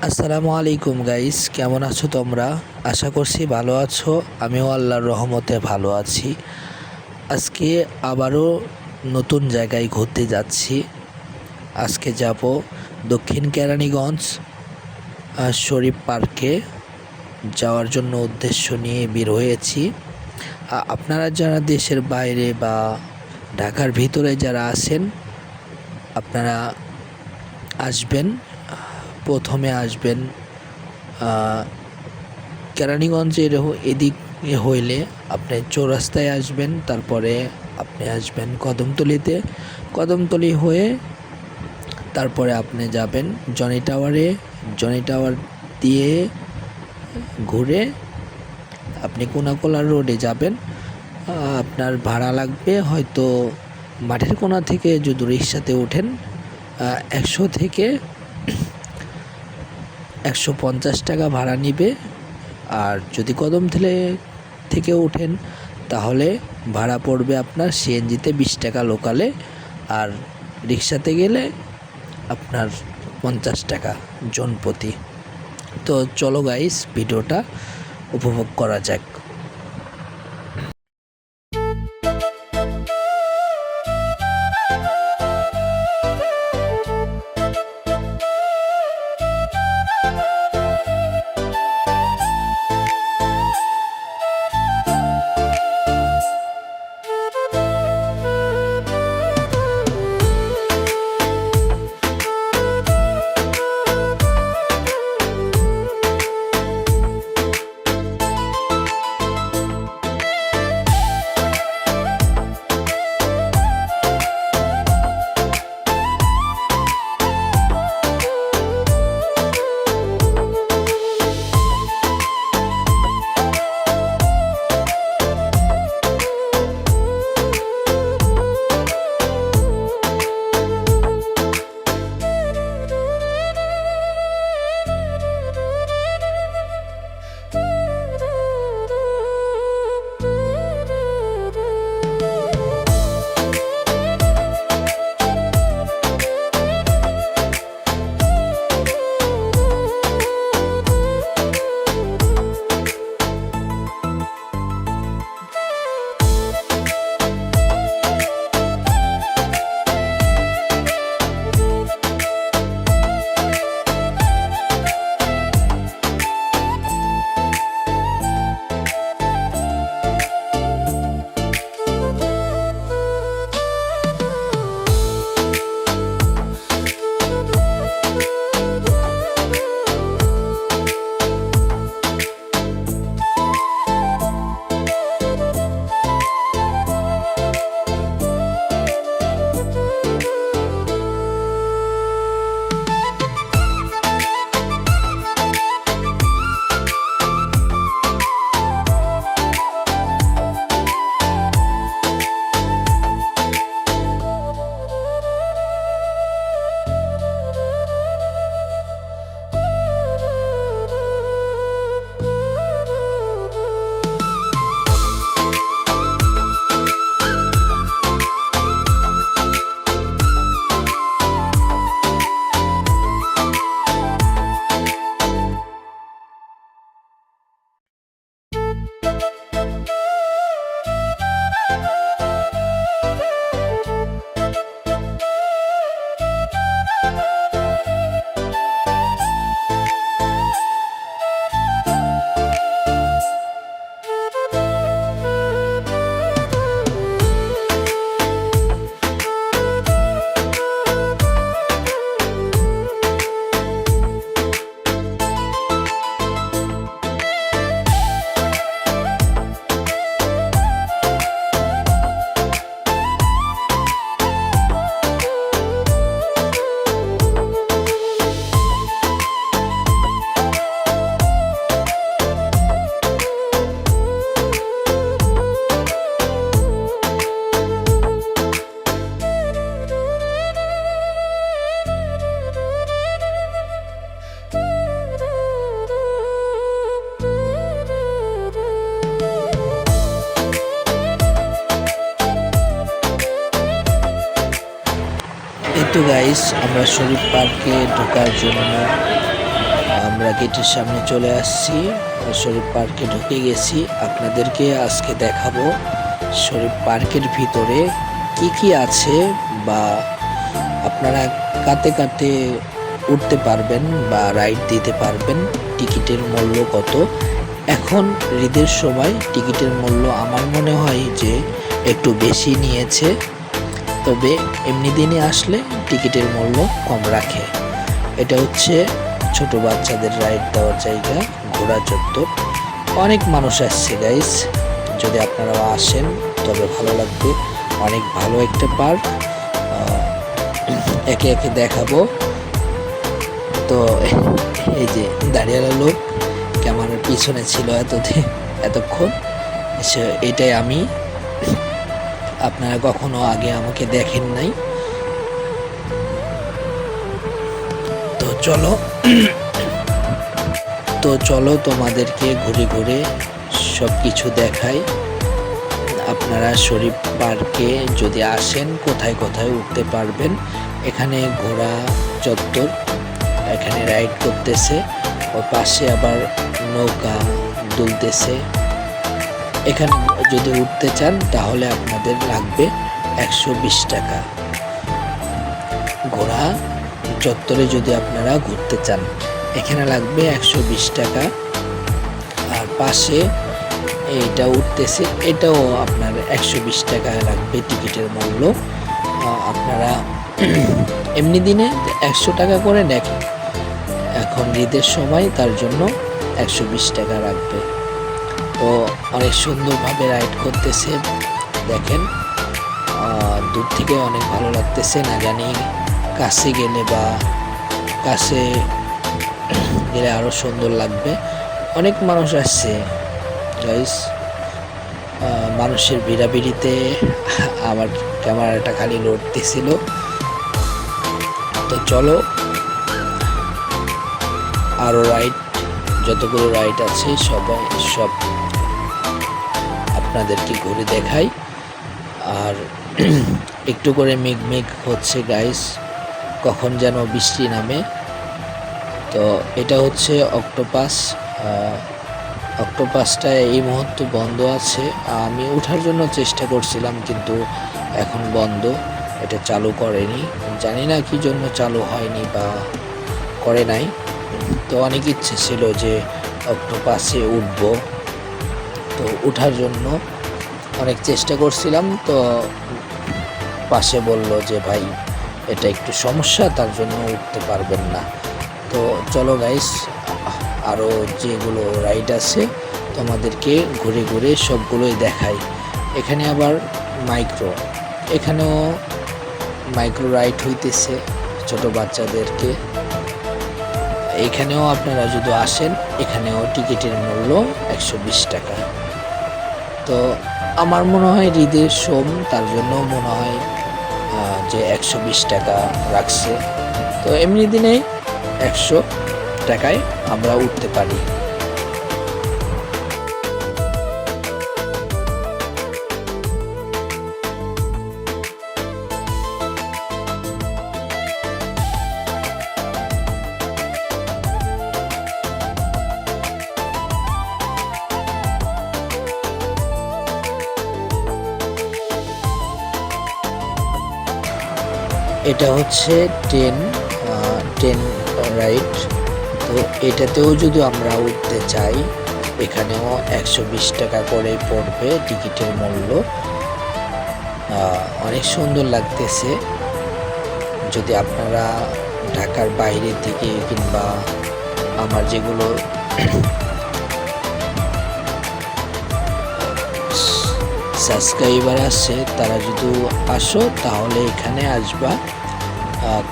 আসসালামু আলাইকুম গাইস, কেমন আছো তোমরা? আশা করছি ভালো আছো। আমিও আল্লাহর রহমতে ভালো আছি। আজকে আবারও নতুন জায়গায় ঘুরতে যাচ্ছি। আজকে যাব দক্ষিণ কেরানীগঞ্জ শরীফ পার্কে যাওয়ার জন্য উদ্দেশ্য নিয়ে বের হয়েছি। আপনারা যারা দেশের বাইরে বা ঢাকার ভিতরে যারা আছেন, আপনারা আসবেন। প্রথমে আসবেন কেরানীগঞ্জের এদিক হইলে আপনি চৌরাস্তায় আসবেন, তারপরে আপনি আসবেন কদমতলিতে। কদমতলি হয়ে তারপরে আপনি যাবেন জনি টাওয়ারে। জনি টাওয়ার দিয়ে ঘুরে আপনি কোনাকোলা রোডে যাবেন। আপনার ভাড়া লাগবে হয়তো মাঠের কোনা থেকে যদি রিক্সাতে ওঠেন 100 থেকে 150 টাকা ভাড়া নিবে। আর যদি কদমতলি থেকে ওঠেন তাহলে ভাড়া পড়বে আপনার সিএনজিতে 20 টাকা লোকালে, আর রিক্সাতে গেলে আপনার 50 টাকা জনপ্রতি। তো চলো গাইস, ভিডিওটা উপভোগ করা যাক। এই তো গাইস, আমরা শরীফ পার্কে ঢোকার জন্য আমরা গেটের সামনে চলে আসছি, শরীফ পার্কে ঢুকে গেছি। আপনাদেরকে আজকে দেখাবো শরীফ পার্কের ভিতরে কি কি আছে, বা আপনারা কাতে কাতে উঠতে পারবেন বা রাইড দিতে পারবেন, টিকিটের মূল্য কত। এখন ঈদের সময় টিকিটের মূল্য আমার মনে হয় যে একটু বেশি নিয়েছে, তবে এমনি দিনে আসলে টিকিটের মূল্য কম রাখে। এটা হচ্ছে ছোট বাচ্চাদের রাইড দেওয়ার জায়গা, ঘোড়া চত্বর। অনেক মানুষ আসছে গাইস, যদি আপনারাও আসেন তবে ভালো লাগবে। অনেক ভালো একটা পার্ক, একে একে দেখাবো। তো এই যে দাঁড়িয়ালা লোক ক্যামেরার পিছনে ছিল এতক্ষণ, এটাই আমি। আপনারা কখনো আগে আমাকে দেখেন নাই, তো চলো তোমাদেরকে ঘুরে ঘুরে সব কিছু দেখাই। আপনারা শরীফ পার্কে যদি আসেন কোথায় কোথায় উঠতে পারবেন। এখানে ঘোড়া চত্বর, এখানে রাইড করতেছে, ওর পাশে আবার নৌকা দুলতেছে। এখানে যদি উঠতে চান তাহলে আপনাদের লাগবে 120 টাকা। ঘোড়া চত্বরে যদি আপনারা ঘুরতে চান এখানে লাগবে 120 টাকা। আর পাশে এইটা উঠতেছে, এটাও আপনার 120 টাকা লাগবে টিকিটের মূল্য। আপনারা এমনি দিনে 100 টাকা করে দেখেন, এখন ঈদের সময় তার জন্য 120 টাকা রাখবে। তো অনেক সুন্দরভাবে রাইড করতেছে, দেখেন দূর থেকে অনেক ভালো লাগতেছে। না জানি কাছে গেলে আরো সুন্দর লাগবে। অনেক মানুষ আসছে গাইস, মানুষের ভিড়াভিড়িতে আমার ক্যামেরাটা খালি লড়তেছিল। তো চলো আরো রাইড, যতগুলো রাইড আছে সব আপনাদেরকে ঘুরে দেখাই। আর একটু করে মেঘ হচ্ছে গাইস, কখন যেন বৃষ্টি নামে। তো এটা হচ্ছে অক্টোপাসটা এই মুহূর্তে বন্ধ আছে। আমি ওঠার জন্য চেষ্টা করছিলাম কিন্তু এখন বন্ধ, এটা চালু করেনি। জানি না কি জন্য চালু হয়নি বা করে নাই। তো অনেক ইচ্ছে ছিল যে অক্টোপাসে উঠবো, তো ওঠার জন্য অনেক চেষ্টা করছিলাম। তো পাশে বলল যে ভাই এটা একটু সমস্যা, তার জন্য উঠতে পারবেন না। তো চলো গাইস আরও যেগুলো রাইড আছে তোমাদেরকে ঘুরে ঘুরে সবগুলোই দেখাই। এখানে আবার এখানেও মাইক্রো রাইড হইতেছে ছোট বাচ্চাদেরকে। এখানেও আপনারা যদি আসেন, এখানেও টিকিটের মূল্য 120 টাকা। তো আমার মনে হয় ঈদের সোম, তার জন্য মনে হয় যে 120 টাকা রাখছে। তো এমনি দিনে 100 টাকায় আমরা উঠতে পারি। এটা হচ্ছে ট্রেন রাইড। তো এটাতেও যদি আমরা উঠতে চাই এখানেও 120 টাকা করে পড়বে টিকিটের মূল্য। অনেক সুন্দর লাগতেছে। যদি আপনারা ঢাকার বাইরের দিকে কিংবা আমার যেগুলো সাবস্ক্রাইবার আছে তারা যদি আসো তাহলে এখানে আসবা।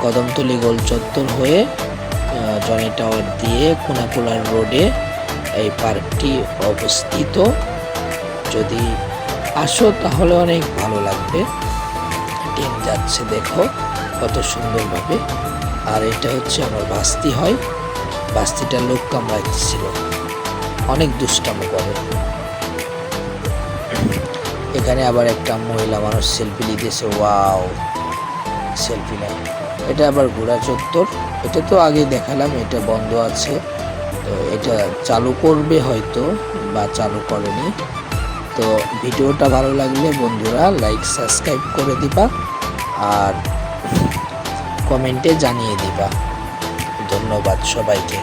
কদমতলী গোল চত্বর হয়ে জনি টাওয়ার দিয়ে কোনাকুলার রোডে এই পার্কটি অবস্থিত। যদি আসো তাহলে অনেক ভালো লাগবে। ট্রেন যাচ্ছে দেখো কত সুন্দরভাবে। আর এটা হচ্ছে আমার বাস্তি হয়, বাস্তিটা লোক কামড়াচ্ছিল, অনেক দুষ্টামো করে। এখানে আবার একটা মহিলা মানুষ সেলফি নিতেছে, ওয়াও সেলফি নেয়। এটা আবার ঘোড়া চত্বর, এটা তো আগে দেখালাম, এটা বন্ধ আছে। তো এটা চালু করবে হয়তো বা চালু করেনি। তো ভিডিওটা ভালো লাগলে বন্ধুরা লাইক সাবস্ক্রাইব করে দিবা আর কমেন্টে জানিয়ে দিবা। ধন্যবাদ সবাইকে।